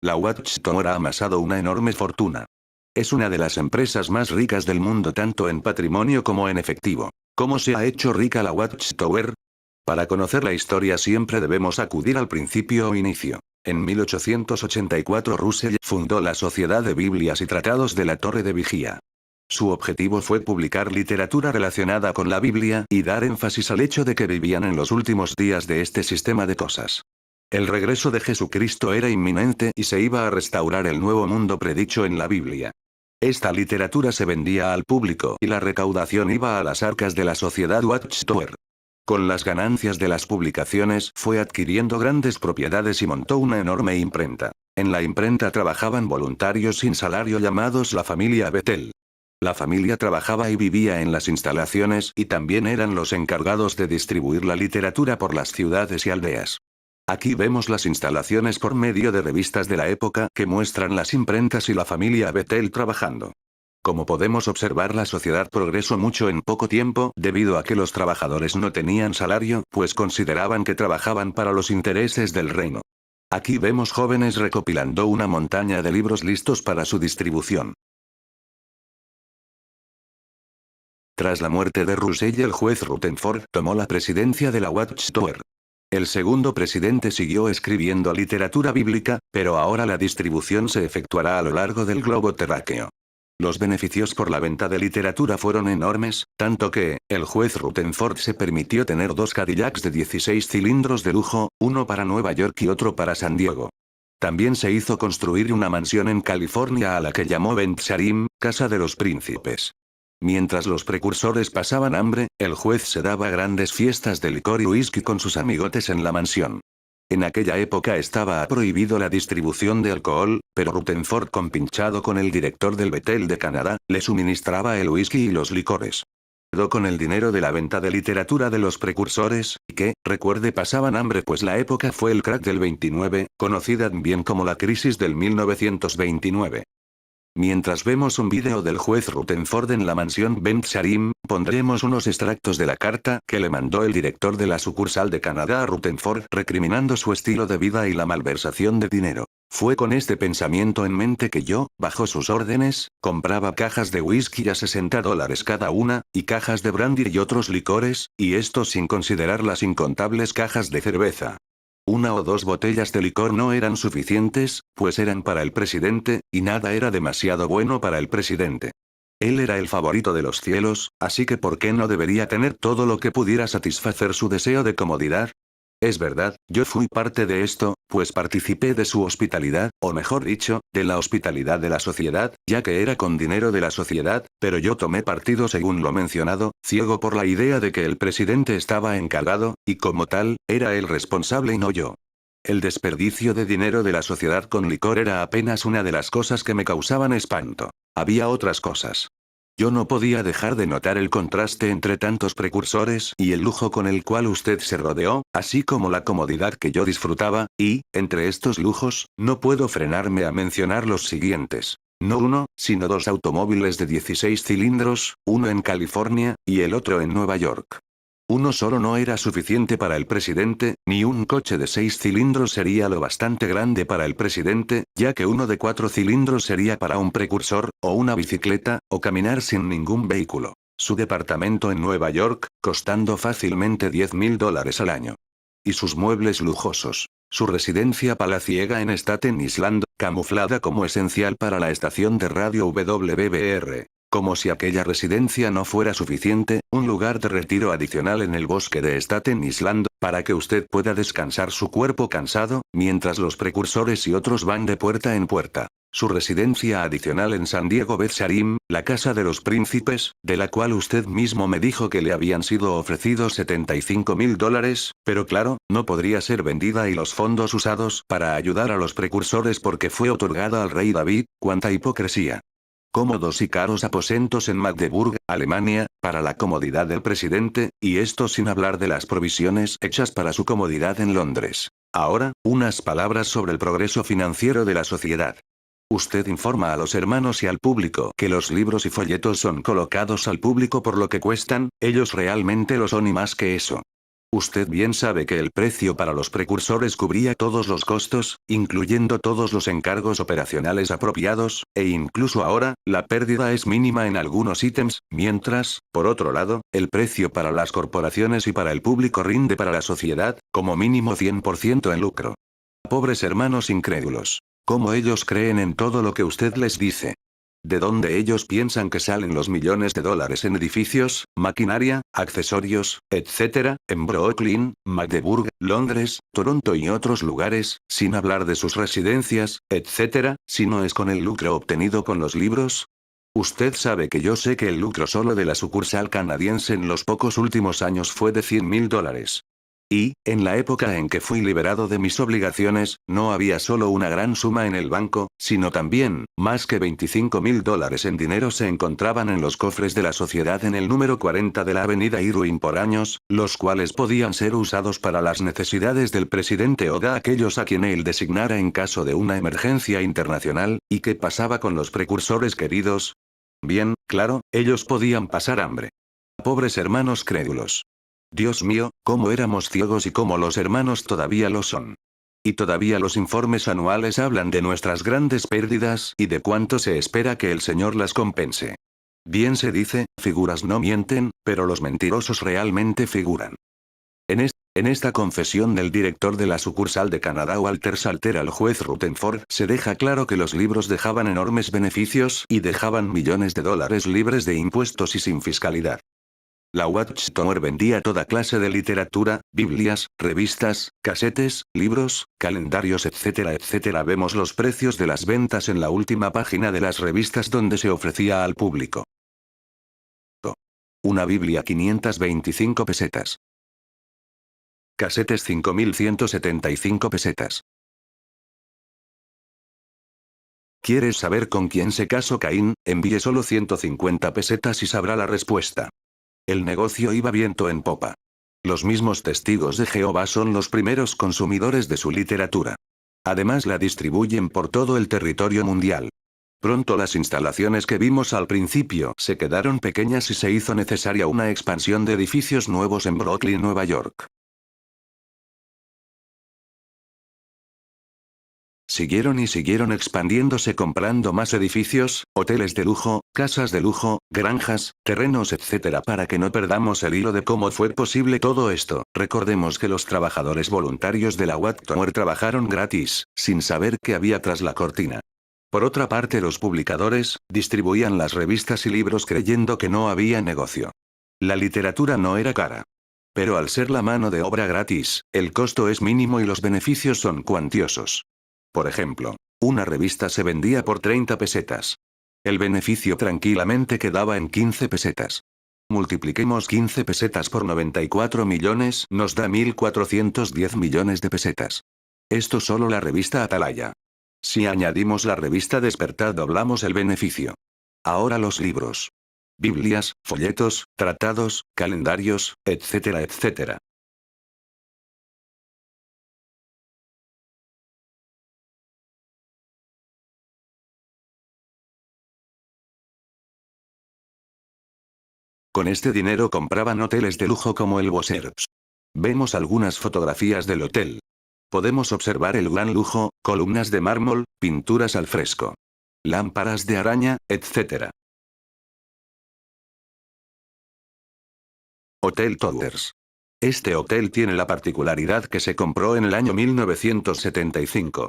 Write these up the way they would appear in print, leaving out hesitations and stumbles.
La Watchtower ha amasado una enorme fortuna. Es una de las empresas más ricas del mundo tanto en patrimonio como en efectivo. ¿Cómo se ha hecho rica la Watchtower? Para conocer la historia siempre debemos acudir al principio o inicio. En 1884 Russell fundó la Sociedad de Biblias y Tratados de la Torre de Vigía. Su objetivo fue publicar literatura relacionada con la Biblia y dar énfasis al hecho de que vivían en los últimos días de este sistema de cosas. El regreso de Jesucristo era inminente y se iba a restaurar el nuevo mundo predicho en la Biblia. Esta literatura se vendía al público y la recaudación iba a las arcas de la Sociedad Watchtower. Con las ganancias de las publicaciones fue adquiriendo grandes propiedades y montó una enorme imprenta. En la imprenta trabajaban voluntarios sin salario llamados la familia Bethel. La familia trabajaba y vivía en las instalaciones y también eran los encargados de distribuir la literatura por las ciudades y aldeas. Aquí vemos las instalaciones por medio de revistas de la época que muestran las imprentas y la familia Bethel trabajando. Como podemos observar, la sociedad progresó mucho en poco tiempo debido a que los trabajadores no tenían salario, pues consideraban que trabajaban para los intereses del reino. Aquí vemos jóvenes recopilando una montaña de libros listos para su distribución. Tras la muerte de Russell, el juez Rutherford tomó la presidencia de la Watchtower. El segundo presidente siguió escribiendo literatura bíblica, pero ahora la distribución se efectuará a lo largo del globo terráqueo. Los beneficios por la venta de literatura fueron enormes, tanto que, el juez Rutherford se permitió tener 2 Cadillacs de 16 cilindros de lujo, uno para Nueva York y otro para San Diego. También se hizo construir una mansión en California a la que llamó Beth Sharim, Casa de los Príncipes. Mientras los precursores pasaban hambre, el juez se daba grandes fiestas de licor y whisky con sus amigotes en la mansión. En aquella época estaba prohibido la distribución de alcohol, pero Rutherford, compinchado con el director del Bethel de Canadá, le suministraba el whisky y los licores. Quedó con el dinero de la venta de literatura de los precursores, y que, recuerde, pasaban hambre pues la época fue el crack del 29, conocida bien como la crisis del 1929. Mientras vemos un vídeo del juez Rutherford en la mansión Beth Sharim, pondremos unos extractos de la carta que le mandó el director de la sucursal de Canadá a Rutherford recriminando su estilo de vida y la malversación de dinero. Fue con este pensamiento en mente que yo, bajo sus órdenes, compraba cajas de whisky a $60 cada una, y cajas de brandy y otros licores, y esto sin considerar las incontables cajas de cerveza. 1 o 2 botellas de licor no eran suficientes, pues eran para el presidente, y nada era demasiado bueno para el presidente. Él era el favorito de los cielos, así que ¿por qué no debería tener todo lo que pudiera satisfacer su deseo de comodidad? Es verdad, yo fui parte de esto, pues participé de su hospitalidad, o mejor dicho, de la hospitalidad de la sociedad, ya que era con dinero de la sociedad, pero yo tomé partido según lo mencionado, ciego por la idea de que el presidente estaba encargado, y como tal, era el responsable y no yo. El desperdicio de dinero de la sociedad con licor era apenas una de las cosas que me causaban espanto. Había otras cosas. Yo no podía dejar de notar el contraste entre tantos precursores y el lujo con el cual usted se rodeó, así como la comodidad que yo disfrutaba, y, entre estos lujos, no puedo frenarme a mencionar los siguientes. No uno, sino 2 automóviles de 16 cilindros, uno en California, y el otro en Nueva York. Uno solo no era suficiente para el presidente, ni un coche de 6 cilindros sería lo bastante grande para el presidente, ya que uno de 4 cilindros sería para un precursor, o una bicicleta, o caminar sin ningún vehículo. Su departamento en Nueva York, costando fácilmente $10,000 al año. Y sus muebles lujosos. Su residencia palaciega en Staten Island, camuflada como esencial para la estación de radio WBBR. Como si aquella residencia no fuera suficiente, un lugar de retiro adicional en el bosque de Staten Island, para que usted pueda descansar su cuerpo cansado, mientras los precursores y otros van de puerta en puerta. Su residencia adicional en San Diego Beth Sharim, la casa de los príncipes, de la cual usted mismo me dijo que le habían sido ofrecidos $75,000, pero claro, no podría ser vendida y los fondos usados para ayudar a los precursores porque fue otorgada al rey David. ¡Cuánta hipocresía! Cómodos y caros aposentos en Magdeburg, Alemania, para la comodidad del presidente, y esto sin hablar de las provisiones hechas para su comodidad en Londres. Ahora, unas palabras sobre el progreso financiero de la sociedad. Usted informa a los hermanos y al público que los libros y folletos son colocados al público por lo que cuestan, ellos realmente lo son y más que eso. Usted bien sabe que el precio para los precursores cubría todos los costos, incluyendo todos los encargos operacionales apropiados, e incluso ahora, la pérdida es mínima en algunos ítems, mientras, por otro lado, el precio para las corporaciones y para el público rinde para la sociedad, como mínimo 100% en lucro. Pobres hermanos incrédulos. ¿Cómo ellos creen en todo lo que usted les dice? ¿De dónde ellos piensan que salen los millones de dólares en edificios, maquinaria, accesorios, etcétera, en Brooklyn, Magdeburg, Londres, Toronto y otros lugares, sin hablar de sus residencias, etcétera, si no es con el lucro obtenido con los libros? Usted sabe que yo sé que el lucro solo de la sucursal canadiense en los pocos últimos años fue de $100,000. Y, en la época en que fui liberado de mis obligaciones, no había solo una gran suma en el banco, sino también, más que $25,000 en dinero se encontraban en los cofres de la sociedad en el número 40 de la avenida Irwin por años, los cuales podían ser usados para las necesidades del presidente o de aquellos a quien él designara en caso de una emergencia internacional. ¿Y qué pasaba con los precursores queridos? Bien, claro, ellos podían pasar hambre. Pobres hermanos crédulos. Dios mío, cómo éramos ciegos y cómo los hermanos todavía lo son. Y todavía los informes anuales hablan de nuestras grandes pérdidas y de cuánto se espera que el Señor las compense. Bien se dice, figuras no mienten, pero los mentirosos realmente figuran. En esta confesión del director de la sucursal de Canadá Walter Salter al juez Rutherford se deja claro que los libros dejaban enormes beneficios y dejaban millones de dólares libres de impuestos y sin fiscalidad. La Watchtower vendía toda clase de literatura, Biblias, revistas, casetes, libros, calendarios, etcétera, etcétera. Vemos los precios de las ventas en la última página de las revistas donde se ofrecía al público. Una Biblia 525 pesetas. Casetes 5.175 pesetas. ¿Quieres saber con quién se casó Caín? Envíe solo 150 pesetas y sabrá la respuesta. El negocio iba viento en popa. Los mismos testigos de Jehová son los primeros consumidores de su literatura. Además la distribuyen por todo el territorio mundial. Pronto las instalaciones que vimos al principio se quedaron pequeñas y se hizo necesaria una expansión de edificios nuevos en Brooklyn, Nueva York. Siguieron y siguieron expandiéndose comprando más edificios, hoteles de lujo, casas de lujo, granjas, terrenos, etc. Para que no perdamos el hilo de cómo fue posible todo esto, recordemos que los trabajadores voluntarios de la Watchtower trabajaron gratis, sin saber qué había tras la cortina. Por otra parte, los publicadores distribuían las revistas y libros creyendo que no había negocio. La literatura no era cara. Pero al ser la mano de obra gratis, el costo es mínimo y los beneficios son cuantiosos. Por ejemplo, una revista se vendía por 30 pesetas. El beneficio tranquilamente quedaba en 15 pesetas. Multipliquemos 15 pesetas por 94 millones, nos da 1.410 millones de pesetas. Esto solo la revista Atalaya. Si añadimos la revista Despertad doblamos el beneficio. Ahora los libros. Biblias, folletos, tratados, calendarios, etcétera, etcétera. Con este dinero compraban hoteles de lujo como el Bosserbs. Vemos algunas fotografías del hotel. Podemos observar el gran lujo, columnas de mármol, pinturas al fresco, lámparas de araña, etc. Hotel Towers. Este hotel tiene la particularidad que se compró en el año 1975.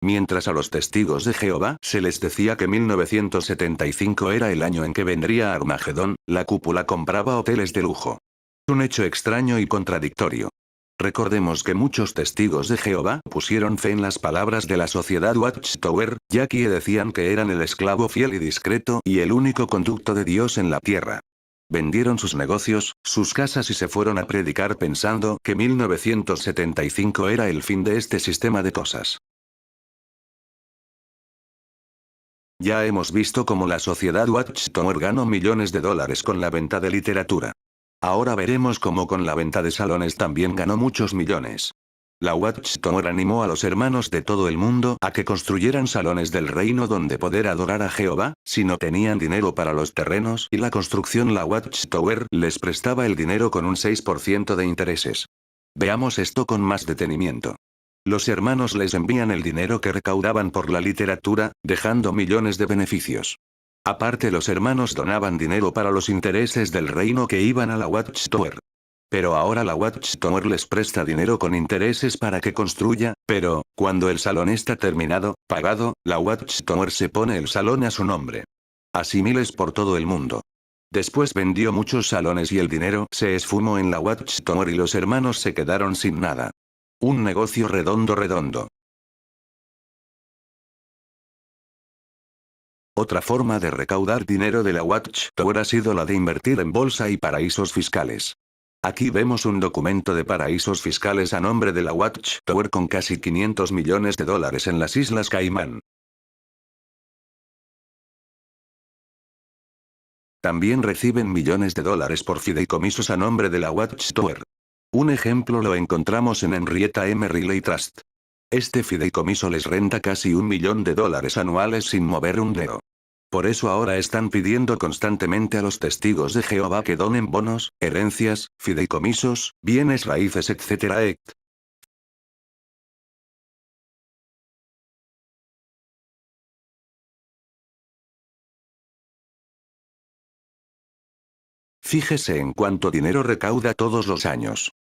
Mientras a los testigos de Jehová se les decía que 1975 era el año en que vendría Armagedón, la cúpula compraba hoteles de lujo. Un hecho extraño y contradictorio. Recordemos que muchos testigos de Jehová pusieron fe en las palabras de la sociedad Watchtower, ya que decían que eran el esclavo fiel y discreto y el único conducto de Dios en la tierra. Vendieron sus negocios, sus casas y se fueron a predicar pensando que 1975 era el fin de este sistema de cosas. Ya hemos visto cómo la sociedad Watchtower ganó millones de dólares con la venta de literatura. Ahora veremos cómo con la venta de salones también ganó muchos millones. La Watchtower animó a los hermanos de todo el mundo a que construyeran salones del reino donde poder adorar a Jehová, si no tenían dinero para los terrenos y la construcción. La Watchtower les prestaba el dinero con un 6% de intereses. Veamos esto con más detenimiento. Los hermanos les envían el dinero que recaudaban por la literatura, dejando millones de beneficios. Aparte, los hermanos donaban dinero para los intereses del reino que iban a la Watchtower. Pero ahora la Watchtower les presta dinero con intereses para que construya, pero, cuando el salón está terminado, pagado, la Watchtower se pone el salón a su nombre. Así miles por todo el mundo. Después vendió muchos salones y el dinero se esfumó en la Watchtower y los hermanos se quedaron sin nada. Un negocio redondo. Otra forma de recaudar dinero de la Watchtower ha sido la de invertir en bolsa y paraísos fiscales. Aquí vemos un documento de paraísos fiscales a nombre de la Watchtower con casi 500 millones de dólares en las Islas Caimán. También reciben millones de dólares por fideicomisos a nombre de la Watchtower. Un ejemplo lo encontramos en Henrietta M. Riley Trust. Este fideicomiso les renta casi $1 millón anuales sin mover un dedo. Por eso ahora están pidiendo constantemente a los testigos de Jehová que donen bonos, herencias, fideicomisos, bienes raíces, etc. Fíjese en cuánto dinero recauda todos los años.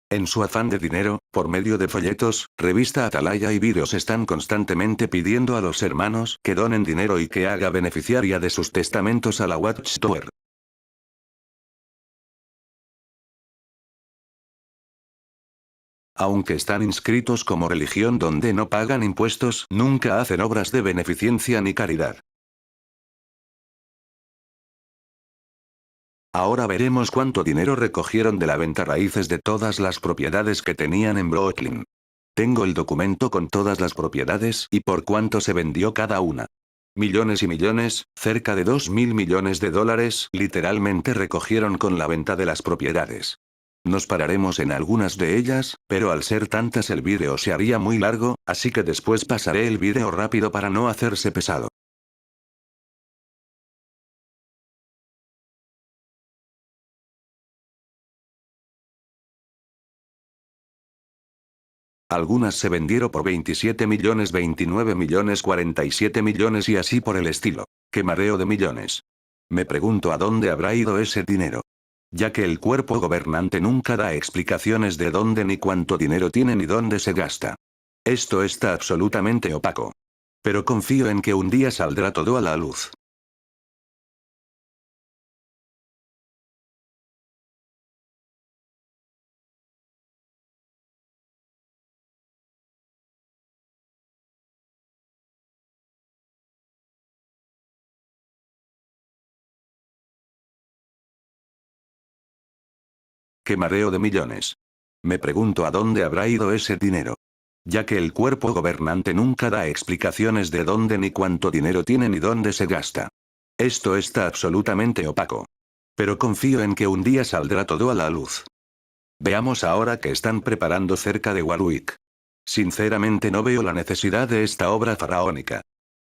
En su afán de dinero, por medio de folletos, revista Atalaya y vídeos están constantemente pidiendo a los hermanos que donen dinero y que haga beneficiaria de sus testamentos a la Watchtower. Aunque están inscritos como religión donde no pagan impuestos, nunca hacen obras de beneficencia ni caridad. Ahora veremos cuánto dinero recogieron de la venta raíces de todas las propiedades que tenían en Brooklyn. Tengo el documento con todas las propiedades y por cuánto se vendió cada una. Millones y millones, cerca de $2.000 millones, literalmente recogieron con la venta de las propiedades. Nos pararemos en algunas de ellas, pero al ser tantas el vídeo se haría muy largo, así que después pasaré el vídeo rápido para no hacerse pesado. Algunas se vendieron por 27 millones, 29 millones, 47 millones y así por el estilo. ¡Qué mareo de millones! Me pregunto a dónde habrá ido ese dinero. Ya que el cuerpo gobernante nunca da explicaciones de dónde ni cuánto dinero tiene ni dónde se gasta. Esto está absolutamente opaco. Pero confío en que un día saldrá todo a la luz. ¡Qué mareo de millones! Me pregunto a dónde habrá ido ese dinero. Ya que el cuerpo gobernante nunca da explicaciones de dónde ni cuánto dinero tiene ni dónde se gasta. Esto está absolutamente opaco. Pero confío en que un día saldrá todo a la luz. Veamos ahora qué están preparando cerca de Warwick. Sinceramente no veo la necesidad de esta obra faraónica.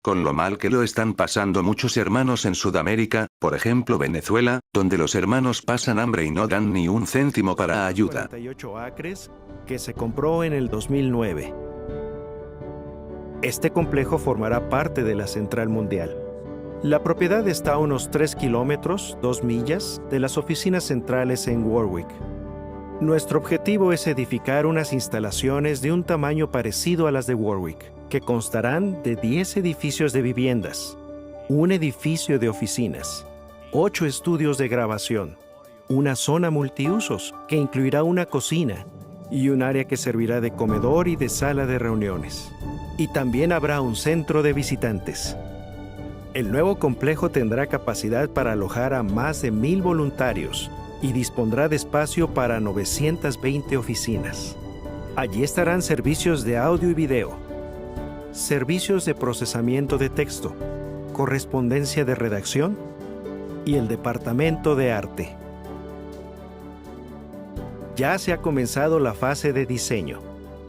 Con lo mal que lo están pasando muchos hermanos en Sudamérica, por ejemplo Venezuela, donde los hermanos pasan hambre y no dan ni un céntimo para ayuda. 48 acres que se compró en el 2009. Este complejo formará parte de la Central Mundial. La propiedad está a unos 3 kilómetros, 2 millas, de las oficinas centrales en Warwick. Nuestro objetivo es edificar unas instalaciones de un tamaño parecido a las de Warwick, que constarán de 10 edificios de viviendas, un edificio de oficinas, 8 estudios de grabación, una zona multiusos que incluirá una cocina y un área que servirá de comedor y de sala de reuniones. Y también habrá un centro de visitantes. El nuevo complejo tendrá capacidad para alojar a más de 1,000 voluntarios y dispondrá de espacio para 920 oficinas. Allí estarán servicios de audio y video, servicios de procesamiento de texto, correspondencia de redacción y el departamento de arte. Ya se ha comenzado la fase de diseño.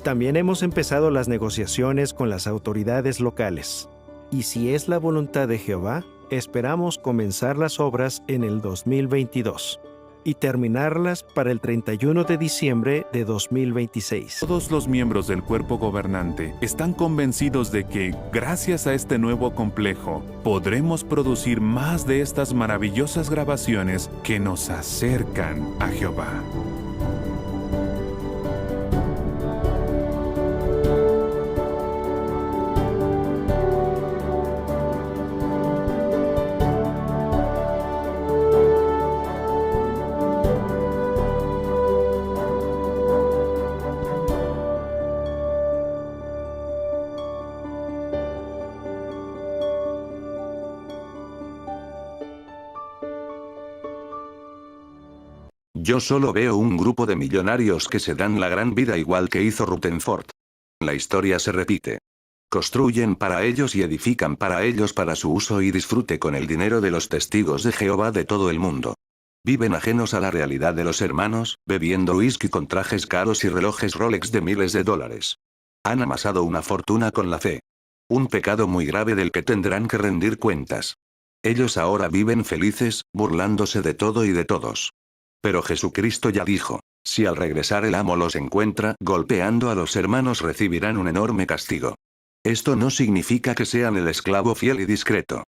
También hemos empezado las negociaciones con las autoridades locales. Y si es la voluntad de Jehová, esperamos comenzar las obras en el 2022. y terminarlas para el 31 de diciembre de 2026. Todos los miembros del cuerpo gobernante están convencidos de que, gracias a este nuevo complejo, podremos producir más de estas maravillosas grabaciones que nos acercan a Jehová. Yo solo veo un grupo de millonarios que se dan la gran vida igual que hizo Rutherford. La historia se repite. Construyen para ellos y edifican para ellos para su uso y disfrute con el dinero de los testigos de Jehová de todo el mundo. Viven ajenos a la realidad de los hermanos, bebiendo whisky con trajes caros y relojes Rolex de miles de dólares. Han amasado una fortuna con la fe. Un pecado muy grave del que tendrán que rendir cuentas. Ellos ahora viven felices, burlándose de todo y de todos. Pero Jesucristo ya dijo, si al regresar el amo los encuentra golpeando a los hermanos recibirán un enorme castigo. Esto no significa que sean el esclavo fiel y discreto.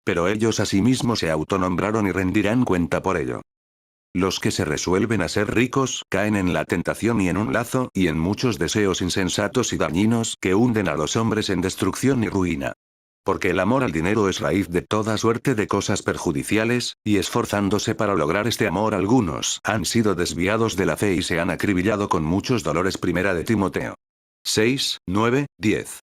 Pero ellos asimismo se autonombraron y rendirán cuenta por ello. Los que se resuelven a ser ricos caen en la tentación y en un lazo y en muchos deseos insensatos y dañinos que hunden a los hombres en destrucción y ruina. Porque el amor al dinero es raíz de toda suerte de cosas perjudiciales, y esforzándose para lograr este amor algunos han sido desviados de la fe y se han acribillado con muchos dolores. Primera de Timoteo 6, 9, 10.